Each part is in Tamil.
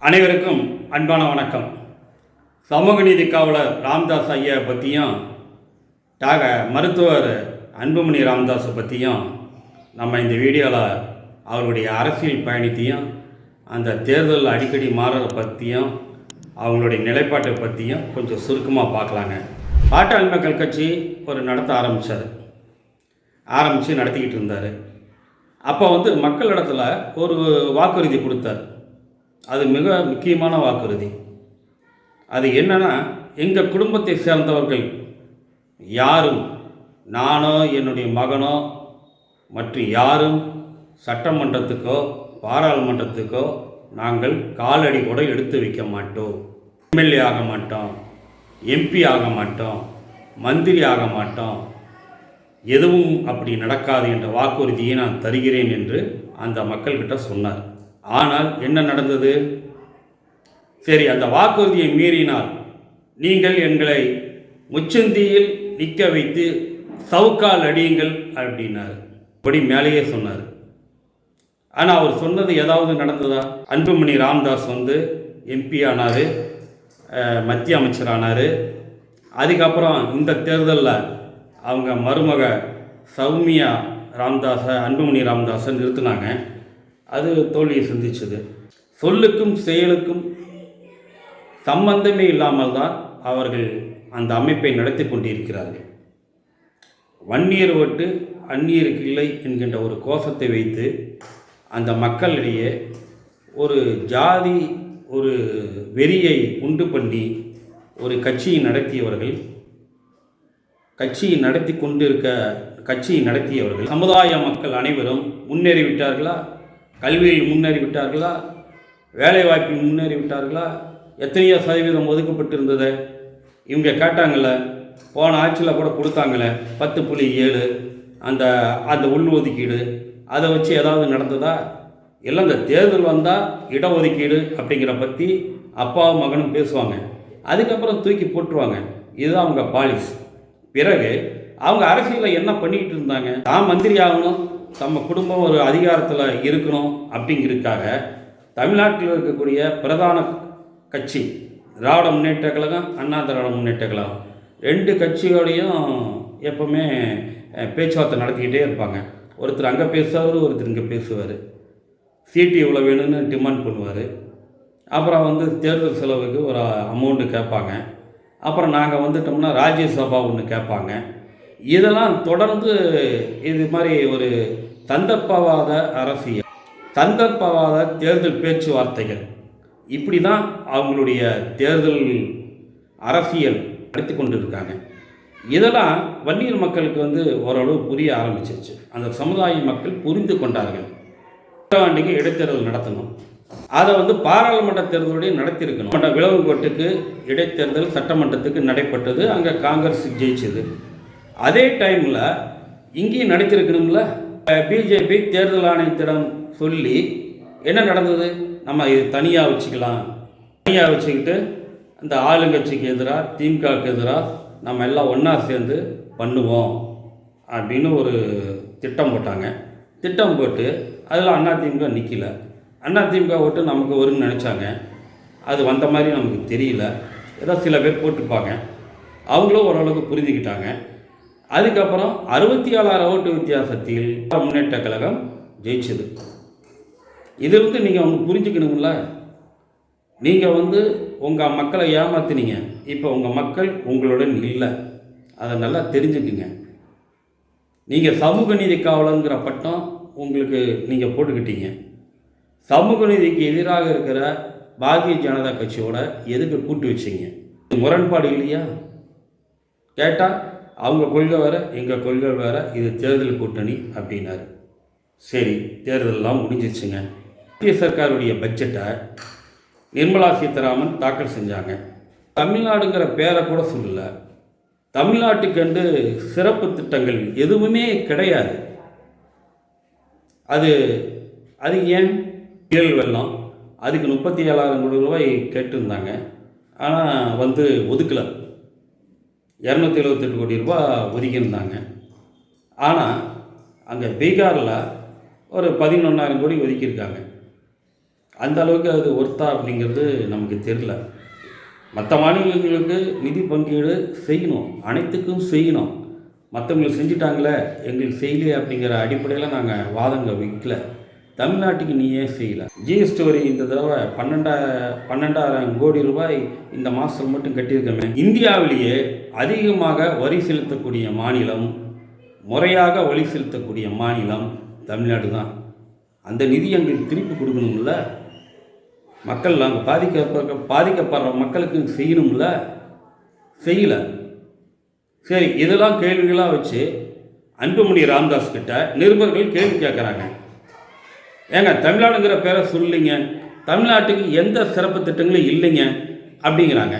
அனைவருக்கும் அன்பான வணக்கம். சமூக நீதி காவலர் ராமதாஸ் ஐயா பற்றியும் மருத்துவர் அன்புமணி ராமதாஸை பற்றியும் நம்ம இந்த வீடியோவில் அவருடைய அரசியல் பயணத்தையும் அந்த தேர்தல் அடிக்கடி மாறுறதை பற்றியும் அவங்களுடைய நிலைப்பாட்டை பற்றியும் கொஞ்சம் சுருக்கமாக பார்க்கலாங்க. பாட்டாளி மக்கள் கட்சி நடத்த ஆரம்பித்து நடத்திக்கிட்டு இருந்தார். அப்போ மக்களிடத்தில் ஒரு வாக்குறுதி கொடுத்தார். அது மிக முக்கியமான வாக்குறுதி. அது என்னன்னா, எங்கள் குடும்பத்தை சேர்ந்தவர்கள் யாரும், நானோ என்னுடைய மகனோ மற்றும் யாரும் சட்டமன்றத்துக்கோ பாராளுமன்றத்துக்கோ நாங்கள் காலடி கூட எடுத்து வைக்க மாட்டோம். எம்எல்ஏ ஆக மாட்டோம், எம்பி ஆக மாட்டோம், மந்திரி ஆக மாட்டோம், எதுவும் அப்படி நடக்காது என்ற வாக்குறுதியை நான் தருகிறேன் என்று அந்த மக்கள்கிட்ட சொன்னார். ஆனால் என்ன நடந்தது? சரி, அந்த வாக்குறுதியை மீறினால் நீங்கள் எங்களை முச்சந்தியில் நிற்க வைத்து சவுக்கால் அடியுங்கள் அப்படின்னார். அப்படி மேலேயே சொன்னார். ஆனால் அவர் சொன்னது ஏதாவது நடந்ததா? அன்புமணி ராமதாஸ் எம்பி ஆனார், மத்திய அமைச்சரானார். அதுக்கப்புறம் இந்த தேர்தலில் அவங்க மருமக சௌமியா ராமதாஸை அன்புமணி ராமதாஸை நிறுத்தினாங்க. அது தோல்வியை சந்திச்சது. சொல்லுக்கும் செயலுக்கும் சம்பந்தமே இல்லாமல் தான் அவர்கள் அந்த அமைப்பை நடத்தி கொண்டிருக்கிறார்கள். வன்னியர் ஓட்டு அந்நியருக்கு இல்லை என்கின்ற ஒரு கோஷத்தை வைத்து அந்த மக்களிடையே ஒரு ஜாதி ஒரு வெறியை உண்டு பண்ணி ஒரு கட்சியை நடத்தியவர்கள், கட்சியை நடத்தியவர்கள் சமுதாய மக்கள் அனைவரும் முன்னேறிவிட்டார்களா? கல்வியில் முன்னேறிவிட்டார்களா? வேலைவாய்ப்பில் முன்னேறிவிட்டார்களா? எத்தனையோ சதவீதம் ஒதுக்கப்பட்டிருந்தது இவங்க கேட்டாங்கள்ல. போன ஆட்சியில் கூட கொடுத்தாங்களே 10.7 அந்த உள்ஒதுக்கீடு. அதை வச்சு ஏதாவது நடந்ததா? எல்லாம் இந்த தேர்தல் வந்தால் இடஒதுக்கீடு அப்படிங்கிற பற்றி அப்பாவும் மகனும் பேசுவாங்க. அதுக்கப்புறம் தூக்கி போட்டுருவாங்க. இதுதான் அவங்க பாலிஸ். பிறகு அவங்க அரசியலில் என்ன பண்ணிக்கிட்டு இருந்தாங்க? தான் மந்திரி ஆகணும், நம்ம குடும்பம் ஒரு அதிகாரத்தில் இருக்கணும் அப்படிங்கிறதுக்காக தமிழ்நாட்டில் இருக்கக்கூடிய பிரதான கட்சி திராவிட முன்னேற்ற கழகம், அண்ணா திராவிட முன்னேற்ற கழகம், 2 கட்சியோடையும் எப்போவுமே பேச்சுவார்த்தை நடத்திக்கிட்டே இருப்பாங்க. ஒருத்தர் அங்கே பேசுவார், ஒருத்தர் இங்கே பேசுவார். சீட்டு இவ்வளோ வேணும்னு டிமாண்ட் பண்ணுவார். அப்புறம் தேர்தல் செலவுக்கு ஒரு அமௌண்ட்டு கேட்பாங்க. அப்புறம் நாங்கள் வந்துட்டோம்னா ராஜ்யசபா ஒன்று கேட்பாங்க. இதெல்லாம் தொடர்ந்து இது மாதிரி ஒரு சந்தர்ப்பவாத அரசியல், சந்தர்ப்பவாத தேர்தல் பேச்சுவார்த்தைகள், இப்படி தான் அவங்களுடைய தேர்தல் அரசியல் நடத்தி கொண்டு இருக்காங்க. இதெல்லாம் வன்னியர் மக்களுக்கு ஓரளவு புரிய ஆரம்பிச்சிருச்சு. அந்த சமுதாய மக்கள் புரிந்து கொண்டார்கள். ஆண்டுக்கு இடைத்தேர்தல் நடத்தணும், அதை பாராளுமன்ற தேர்தலுடைய நடத்தியிருக்கணும். விளவுகோட்டுக்கு இடைத்தேர்தல் சட்டமன்றத்துக்கு நடைபெற்றது. அங்கே காங்கிரஸ் ஜெயிச்சது. அதே டைமில் இங்கேயும் நடத்திருக்கணும்ல. பிஜேபி தேர்தல் ஆணையத்திடம் சொல்லி என்ன நடந்தது? நம்ம இது தனியாக வச்சுக்கிட்டு இந்த ஆளுங்கட்சிக்கு எதிராக, திமுகவுக்கு எதிராக நம்ம எல்லாம் ஒன்றா சேர்ந்து பண்ணுவோம் அப்படின்னு ஒரு திட்டம் போட்டாங்க. திட்டம் போட்டு அதில் அதிமுக நிற்கல. அதிமுக ஓட்டு நமக்கு வரும்னு நினச்சாங்க. அது வந்த மாதிரி நமக்கு தெரியல. ஏதோ சில பேர் போட்டுப்பாங்க. அவங்களும் ஓரளவுக்கு புரிஞ்சுக்கிட்டாங்க. அதுக்கப்புறம் 67,000 ஓட்டு வித்தியாசத்தில் முன்னேற்ற கழகம் ஜெயிச்சது. இது நீங்கள் ஒன்று புரிஞ்சுக்கணுங்கள. நீங்கள் உங்கள் மக்களை ஏமாத்தினீங்க. இப்போ உங்கள் மக்கள் உங்களுடன் இல்லை. அதை நல்லா தெரிஞ்சுக்குங்க. நீங்கள் சமூக நீதி காவலங்கிற பட்டம் உங்களுக்கு நீங்கள் போட்டுக்கிட்டீங்க. சமூக நீதிக்கு எதிராக இருக்கிற பாரதிய ஜனதா கட்சியோட எதுக்கு கூட்டு வச்சிங்க? முரண்பாடு இல்லையா? கேட்டால் அவங்க கொள்கை வேறு, எங்கள் கொள்கை வேறு, இது தேர்தல் கூட்டணி அப்படின்னாரு. சரி, தேர்தலெல்லாம் முடிஞ்சிச்சுங்க. மத்திய சர்க்காருடைய பட்ஜெட்டை நிர்மலா சீதாராமன் தாக்கல் செஞ்சாங்க. தமிழ்நாடுங்கிற பேரை கூட சொல்லலை. தமிழ்நாட்டுக்கு சிறப்பு திட்டங்கள் எதுவுமே கிடையாது. அது ஏன்? புயல் வெள்ளம், அதுக்கு 37,000 கோடி ரூபாய் கேட்டிருந்தாங்க. ஆனால் ஒதுக்கலை. 278 கோடி ரூபா ஒதுக்கியிருந்தாங்க. ஆனால் அங்கே பீகாரில் ஒரு 11,000 கோடி ஒதுக்கியிருக்காங்க. அந்த அளவுக்கு அது ஒர்த்தா அப்படிங்கிறது நமக்கு தெரியல. மற்ற மாநிலங்களுக்கு நிதி பங்கீடு செய்யணும், அனைத்துக்கும் செய்யணும். மற்றவங்களுக்கு செஞ்சுட்டாங்களே எங்களுக்கு செய்யலையே அப்படிங்கிற அடிப்படையில் நாங்கள் வாதங்க வைக்கல. தமிழ்நாட்டுக்கு நீ ஏன் செய்யலை? ஜிஎஸ்டி வரி இந்த தடவை 12,000 கோடி ரூபாய் இந்த மாதம் மட்டும் கட்டியிருக்கமே. இந்தியாவிலேயே அதிகமாக வரி செலுத்தக்கூடிய மாநிலம், முறையாக வரி செலுத்தக்கூடிய மாநிலம் தமிழ்நாடு தான். அந்த நிதி எங்களுக்கு திருப்பி கொடுக்கணும்ல. மக்கள் நாங்கள் பாதிக்கப்படுற மக்களுக்கு செய்யணும்ல, செய்யலை. சரி, இதெல்லாம் கேள்விகளாக வச்சு அன்புமணி ராமதாஸ் கிட்ட நிருபர்கள் கேள்வி கேட்குறாங்க. ஏங்க தமிழ்நாடுங்கிற பேரை சொல்லிங்க, தமிழ்நாட்டுக்கு எந்த சிறப்பு திட்டங்களும் இல்லைங்க அப்படிங்கிறாங்க.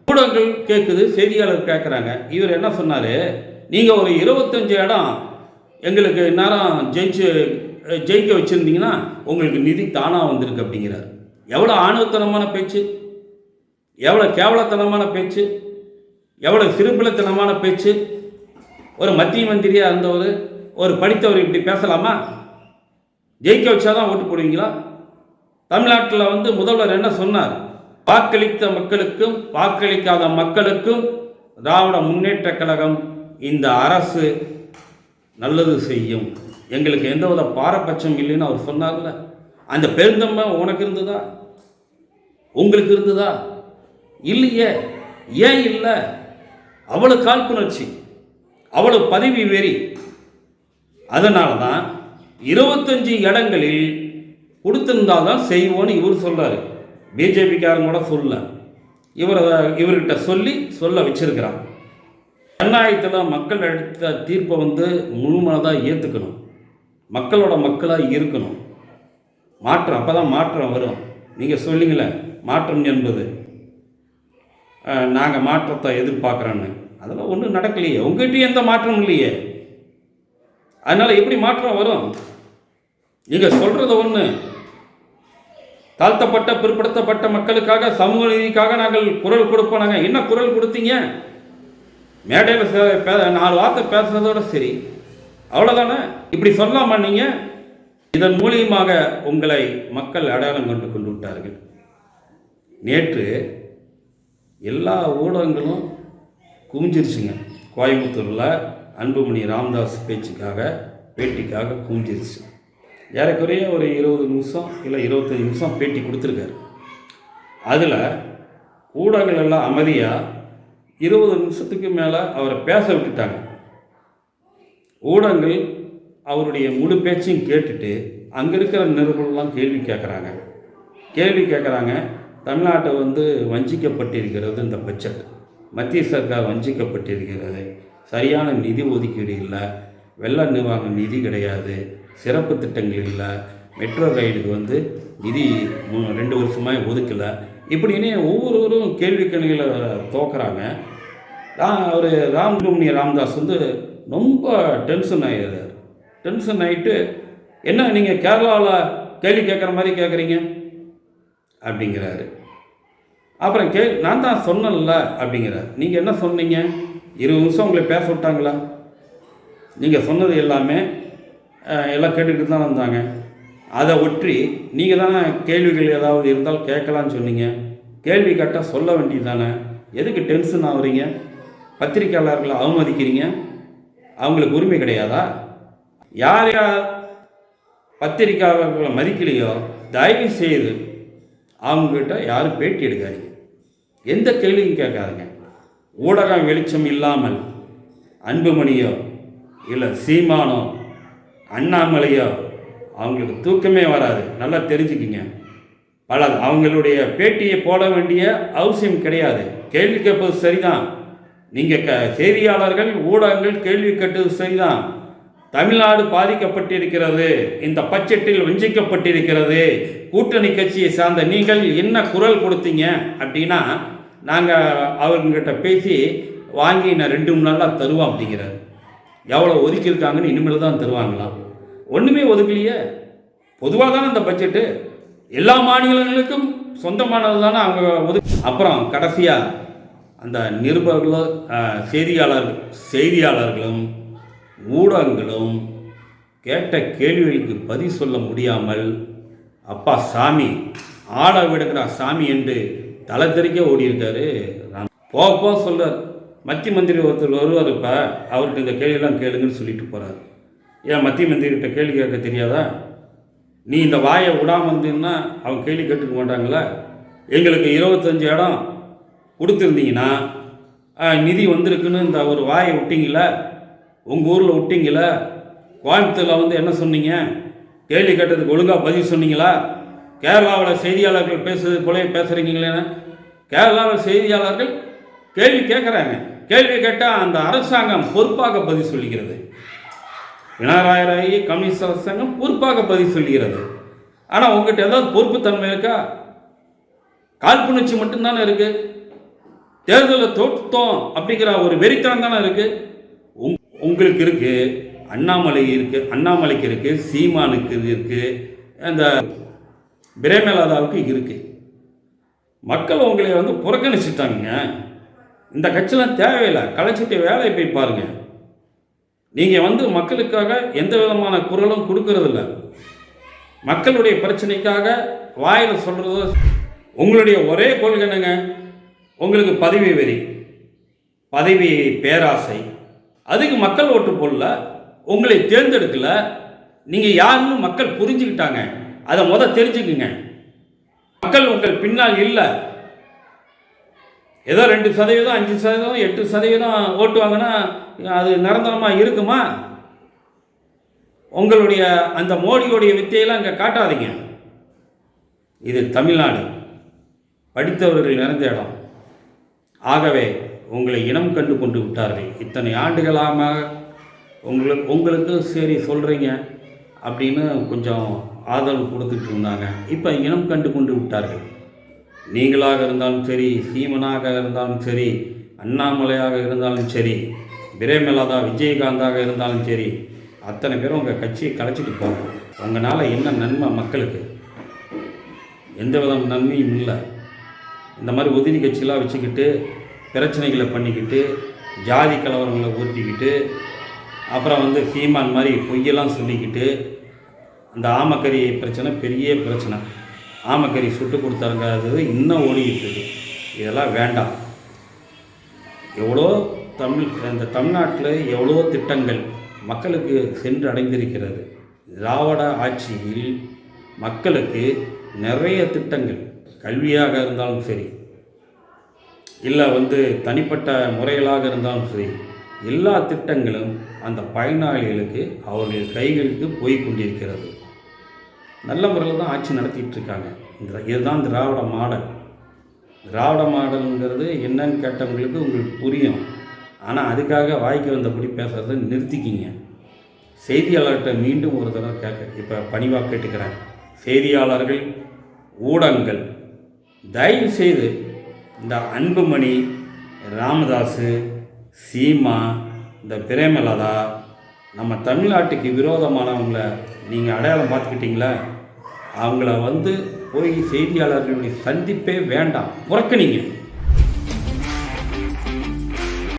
ஊடகங்கள் கேட்குது, செய்தியாளர் கேட்குறாங்க. இவர் என்ன சொன்னார், நீங்கள் ஒரு 25 இடம் எங்களுக்கு நேரம் ஜெயிக்க வச்சுருந்தீங்கன்னா உங்களுக்கு நிதி தானாக வந்திருக்கு அப்படிங்கிறார். எவ்வளோ ஆணவத்தனமான பேச்சு, எவ்வளோ கேவலத்தனமான பேச்சு, எவ்வளோ சிறுபிள்ளைத்தனமான பேச்சு. ஒரு மத்திய மந்திரியாக இருந்தவர், ஒரு படித்தவர் இப்படி பேசலாமா? ஜெயிக்க வச்சாதான் ஓட்டு போடுவீங்களா? தமிழ்நாட்டில் முதல்வர் என்ன சொன்னார், வாக்களித்த மக்களுக்கும் வாக்களிக்காத மக்களுக்கும் திராவிட முன்னேற்ற கழகம் இந்த அரசு நல்லது செய்யும், எங்களுக்கு எந்தவித பாரபட்சம் இல்லைன்னு அவர் சொன்னார்ல. அந்த பெருந்தன்மை உனக்கு இருந்ததா, உங்களுக்கு இருந்ததா? இல்லையே. ஏன் இல்லை? அவ்வளவு காழ்ப்புணர்ச்சி, அவ்வளவு பதவி வெறி. அதனால தான் 25 இடங்களில் கொடுத்திருந்தால்தான் செய்வோன்னு இவர் சொல்றாரு. பிஜேபிக்காரன் கூட சொல்ல, இவர்கிட்ட சொல்ல வச்சிருக்கிறான். ஜனநாயகத்தில் மக்கள் எடுத்த தீர்ப்பை முழுமனதாக ஏற்றுக்கணும், மக்களோட மக்களாக இருக்கணும். மாற்றம், அப்போ தான் மாற்றம் வரும். நீங்கள் சொல்லிங்களே மாற்றம் என்பது, நாங்கள் மாற்றத்தை எதிர்பார்க்குறோன்னு, அதெல்லாம் ஒன்றும் நடக்கலையே. உங்கள்கிட்ட எந்த மாற்றமும் இல்லையே. அதனால் எப்படி மாற்றம் வரும்? நீங்கள் சொல்கிறது ஒன்று, தாழ்த்தப்பட்ட பிற்படுத்தப்பட்ட மக்களுக்காக சமூக நீதிக்காக நாங்கள் குரல் கொடுப்போம். நாங்கள் என்ன குரல் கொடுத்தீங்க? மேடையில் 4 வார்த்தை பேசுறதோட சரி, அவ்வளோதானே. இப்படி சொல்லாமா நீங்கள்? இதன் மூலியமாக உங்களை மக்கள் அடையாளம் கொண்டு விட்டார்கள். நேற்று எல்லா ஊடகங்களும் குமிஞ்சிருச்சுங்க. கோயம்புத்தூரில் அன்புமணி ராமதாஸ் பேட்டிக்காக குமிஞ்சிருச்சு. ஏறக்குறைய ஒரு 20 நிமிஷம் இல்லை 25 நிமிஷம் பேட்டி கொடுத்துருக்காரு. அதில் ஊடகங்கள் எல்லாம் அமைதியாக 20 நிமிஷத்துக்கு மேலே அவரை பேச விட்டுட்டாங்க. ஊடகங்கள் அவருடைய முழு பேச்சையும் கேட்டுட்டு அங்கே இருக்கிற நிருபர்கள்லாம் கேள்வி கேட்குறாங்க. தமிழ்நாட்டை வஞ்சிக்கப்பட்டிருக்கிறது இந்த பட்ஜெட், மத்திய சர்க்கார் வஞ்சிக்கப்பட்டிருக்கிறது, சரியான நிதி ஒதுக்கீடு இல்லை, வெள்ள நிவாரண நிதி கிடையாது, சிறப்பு திட்டங்கள் இல்லை, மெட்ரோ ரயிலுக்கு நிதி 2 வருஷமாக ஒதுக்கலை, இப்படின்னு ஒவ்வொருவரும் கேள்வி கணிகளை தோக்குறாங்க. அவர் அன்புமணி ராமதாஸ் ரொம்ப டென்ஷன் ஆகிட்டு, என்ன நீங்கள் கேரளாவில் கேள்வி கேட்குற மாதிரி கேட்குறீங்க அப்படிங்கிறாரு. அப்புறம் நான் தான் சொன்னேன்ல அப்படிங்கிறார். நீங்கள் என்ன சொன்னீங்க? 20 நிமிஷம் உங்களை பேச விட்டாங்களா? நீங்கள் சொன்னது எல்லாமே எல்லாம் கேட்டுக்கிட்டு தான் வந்தாங்க. அதை ஒற்றி நீங்கள் தானே கேள்விகள் ஏதாவது இருந்தால் கேட்கலான்னு சொன்னீங்க. கேள்வி கேட்டால் சொல்ல வேண்டியது தானே. எதுக்கு டென்ஷன் ஆகுறீங்க? பத்திரிக்கையாளர்களை அவமதிக்கிறீங்க, அவங்களுக்கு உரிமை கிடையாதா? யார் பத்திரிக்கையாளர்களை மதிக்கலையோ தயவு செய்து அவங்ககிட்ட யாரும் பேட்டி எடுக்காதீங்க, எந்த கேள்வியும் கேட்காதுங்க. ஊடகம் வெளிச்சம் இல்லாமல் அன்புமணியோ இல்லை சீமானோ அண்ணாமலையோ அவங்களுக்கு தூக்கமே வராது. நல்லா தெரிஞ்சுக்கிங்க. அவங்களுடைய பேட்டியை போட வேண்டிய அவசியம் கிடையாது. கேள்வி கேட்பது சரிதான். நீங்கள் செய்தியாளர்கள் ஊடகங்கள் கேள்வி கேட்டது சரிதான். தமிழ்நாடு பாதிக்கப்பட்டிருக்கிறது, இந்த பட்ஜெட்டில் வஞ்சிக்கப்பட்டிருக்கிறது, கூட்டணி கட்சியை சார்ந்த நீங்கள் என்ன குரல் கொடுத்தீங்க அப்படின்னா நாங்கள் அவர்கிட்ட பேசி வாங்கி நான் 2-3 நாளாக தருவோம் அப்படிங்கிறார். எவ்வளோ ஒதுக்கியிருக்காங்கன்னு இனிமேல் தான் தருவாங்களாம். ஒன்றுமே ஒதுக்கலையே. பொதுவாக தானே இந்த பட்ஜெட்டு எல்லா மாநிலங்களுக்கும் சொந்தமானது தானே அவங்க அப்புறம் கடைசியாக அந்த நிருபர்களும் செய்தியாளர்களும் ஊடகங்களும் கேட்ட கேள்விகளுக்கு பதில் சொல்ல முடியாமல் அப்பா சாமி ஆளை விடுங்கிற சாமி என்று தலை தெறிக்க ஓடி இருக்காரு. போக சொல்றார், மத்திய மந்திரி ஒருத்தர் வருவார், இப்போ அவர்கிட்ட இந்த கேள்வியெல்லாம் கேளுங்கன்னு சொல்லிட்டு போகிறார். ஏன் மத்திய மந்திரிகிட்ட கேள்வி கேட்க தெரியாதா? நீ இந்த வாயை விடாமல் இருந்தீங்கன்னா அவங்க கேள்வி கேட்டுக்க மாட்டாங்களா? எங்களுக்கு 25 இடம் கொடுத்துருந்தீங்கன்னா நிதி வந்திருக்குன்னு இந்த ஒரு வாயை விட்டீங்களா? உங்கள் ஊரில் விட்டீங்களா? கோயம்புத்தூரில் வந்து என்ன சொன்னீங்க? கேள்வி கேட்டதுக்கு ஒழுங்காக பதில் சொன்னீங்களா? கேரளாவில் செய்தியாளர்கள் பேசுறது போல பேசுகிறீங்களேன்னு கேரளாவில் செய்தியாளர்கள் கேள்வி கேட்குறாங்க. கேள்வி கேட்டால் அந்த அரசாங்கம் பொறுப்பாக பதில் சொல்லுகிறது. பினராயி கம்யூனிஸ்ட் அரசாங்கம் பொறுப்பாக பதில் சொல்லுகிறது. ஆனால் உங்கள்கிட்ட ஏதாவது பொறுப்புத்தன்மை இருக்கா? காழ்ப்புணர்ச்சி மட்டும்தானே இருக்குது. தேர்தலில் தோற்றோம் அப்படிங்கிற ஒரு வெறித்தனம் தானே இருக்குது. உங்களுக்கு இருக்குது, அண்ணாமலைக்கு இருக்குது, சீமானுக்கு இருக்குது, அந்த பிரேமலதாவுக்கு இருக்குது. மக்கள் உங்களை வந்து புறக்கணிச்சுட்டாங்க. இந்த கட்சியெலாம் தேவையில்லை, கலைச்சிட்டு வேலையை போய் பாருங்கள். நீங்கள் வந்து மக்களுக்காக எந்த விதமான குரலும் கொடுக்கறதில்ல. மக்களுடைய பிரச்சனைக்காக வாயில் சொல்கிறது. உங்களுடைய ஒரே கொள்கை என்னங்க? உங்களுக்கு பதவி வெறி, பதவி பேராசை. அதுக்கு மக்கள் ஓட்டு போடல, உங்களை தேர்ந்தெடுக்கல. நீங்கள் யாருன்னு மக்கள் புரிஞ்சுக்கிட்டாங்க. அதை தெரிஞ்சுக்குங்க. மக்கள் உங்கள் பின்னால் இல்லை. ஏதோ 2%, 5%, 8% ஓட்டு வாங்கினா அது நிரந்தரமாக இருக்குமா? உங்களுடைய அந்த மோடியோடைய வித்தையெல்லாம் இங்கே காட்டாதீங்க. இது தமிழ்நாடு, படித்தவர்கள் நிறைந்த இடம். ஆகவே உங்களை இனம் கண்டு கொண்டு விட்டார்கள். இத்தனை ஆண்டுகளாக உங்களுக்கு சரி சொல்கிறீங்க அப்படின்னு கொஞ்சம் ஆதரவு கொடுத்துட்டு இருந்தாங்க. இப்போ இனம் கண்டு கொண்டு விட்டார்கள். நீங்களாக இருந்தாலும் சரி, சீமனாக இருந்தாலும் சரி, அண்ணாமலையாக இருந்தாலும் சரி, பிரேமலதா விஜயகாந்தாக இருந்தாலும் சரி, அத்தனை பேரும் உங்கள் கட்சியை கலைச்சிட்டு போங்க. உங்களால் என்ன நன்மை மக்களுக்கு? எந்த வித நன்மையும் இல்லை. இந்த மாதிரி உதிரி கட்சியெலாம் வச்சுக்கிட்டு பிரச்சனைகளை பண்ணிக்கிட்டு ஜாதி கலவரங்களை ஊற்றிக்கிட்டு அப்புறம் வந்து சீமான் மாதிரி பொய்யெல்லாம் சொல்லிக்கிட்டு அந்த ஆமக்கறி பிரச்சனை பெரிய பிரச்சனை. ஆமக்கறி சுட்டு கொடுத்தாங்கிறது இன்னும் ஓடிக்கிட்டு இருக்கு. இதெல்லாம் வேண்டாம். எவ்வளோ இந்த தமிழ்நாட்டில் எவ்வளோ திட்டங்கள் மக்களுக்கு சென்று அடைந்திருக்கிறது. திராவிட ஆட்சியில் மக்களுக்கு நிறைய திட்டங்கள், கல்வியாக இருந்தாலும் சரி, இல்லை வந்து தனிப்பட்ட முறைகளாக இருந்தாலும் சரி, எல்லா திட்டங்களும் அந்த பயனாளிகளுக்கு அவர்கள் கைகளுக்கு போய் கொண்டிருக்கிறது. நல்ல முறையில் தான் ஆட்சி நடத்திட்டு இருக்காங்க. இதுதான் திராவிட மாடல். திராவிட மாடலுங்கிறது என்னன்னு கேட்டவங்களுக்கு உங்களுக்கு புரியும். ஆனால் அதுக்காக வாய்க்கு வந்தபடி பேசுகிறத நிறுத்திக்கிங்க. செய்தியாளர்கிட்ட மீண்டும் ஒரு தடவை இப்போ பணிவாக கேட்டுக்கிறேன். செய்தியாளர்கள், ஊடகங்கள், தயவு செய்து இந்த அன்புமணி, ராமதாஸு, சீமா, இந்த பிரேமலதா, நம்ம தமிழ்நாட்டுக்கு விரோதமானவங்கள நீங்கள் அடையாளம் பார்த்துக்கிட்டீங்களா? அவங்கள வந்து போய் செய்தியாளர்களுடைய சந்திப்பே வேண்டாம், புறக்கணிங்க.